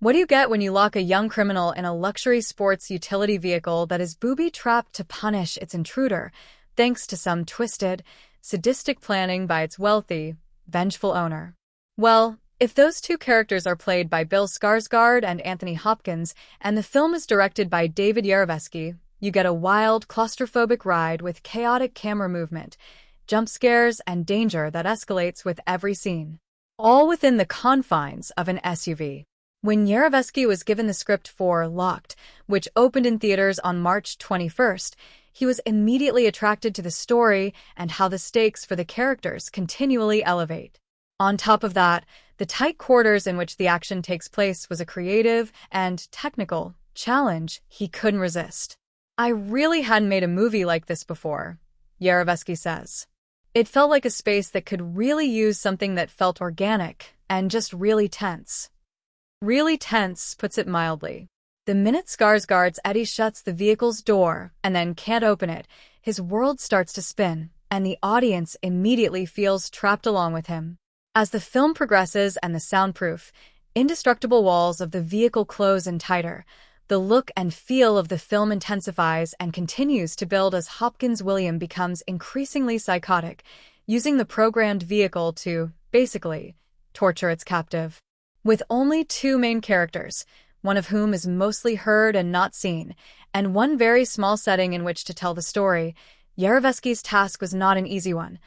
What do you get when you lock a young criminal in a luxury sports utility vehicle that is booby-trapped to punish its intruder, thanks to some twisted, sadistic planning by its wealthy, vengeful owner? Well, if those two characters are played by Bill Skarsgård and Anthony Hopkins, and the film is directed by David Yarovesky, you get a wild, claustrophobic ride with chaotic camera movement, jump scares, and danger that escalates with every scene, all within the confines of an SUV. When Yarovesky was given the script for Locked, which opened in theaters on March 21st, he was immediately attracted to the story and how the stakes for the characters continually elevate. On top of that, the tight quarters in which the action takes place was a creative and technical challenge he couldn't resist. "I really hadn't made a movie like this before," Yarovesky says. "It felt like a space that could really use something that felt organic and just really tense." Really tense puts it mildly. The minute Skarsgård's Eddie shuts the vehicle's door and then can't open it, his world starts to spin, and the audience immediately feels trapped along with him. As the film progresses and the soundproof, indestructible walls of the vehicle close in tighter, the look and feel of the film intensifies and continues to build as Hopkins William becomes increasingly psychotic, using the programmed vehicle to, basically, torture its captive. With only two main characters, one of whom is mostly heard and not seen, and one very small setting in which to tell the story, Yarovesky's task was not an easy one.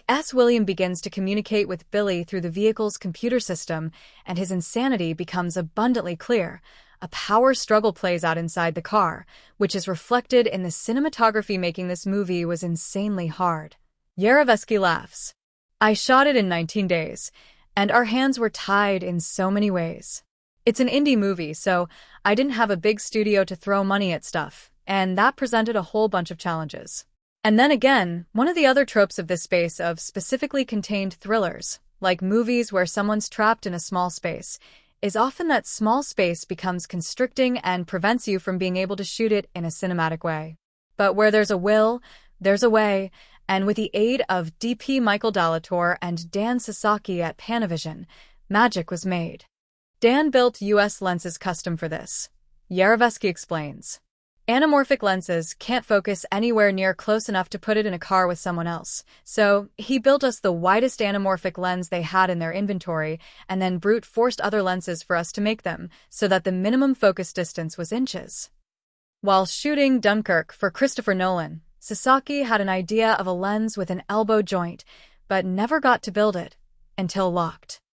As William begins to communicate with Billy through the vehicle's computer system, and his insanity becomes abundantly clear, a power struggle plays out inside the car, which is reflected in the cinematography. Making this movie was insanely hard. Yarovesky laughs. "I shot it in 19 days. And our hands were tied in so many ways. It's an indie movie, so I didn't have a big studio to throw money at stuff, and that presented a whole bunch of challenges." And then again, one of the other tropes of this space of specifically contained thrillers, like movies where someone's trapped in a small space, is often that small space becomes constricting and prevents you from being able to shoot it in a cinematic way. But where there's a will, there's a way, and with the aid of DP Michael Dalator and Dan Sasaki at Panavision, magic was made. Dan built US lenses custom for this. Yarovesky explains. "Anamorphic lenses can't focus anywhere near close enough to put it in a car with someone else, so he built us the widest anamorphic lens they had in their inventory and then brute forced other lenses for us to make them so that the minimum focus distance was inches." While shooting Dunkirk for Christopher Nolan, Sasaki had an idea of a lens with an elbow joint, but never got to build it until Locked.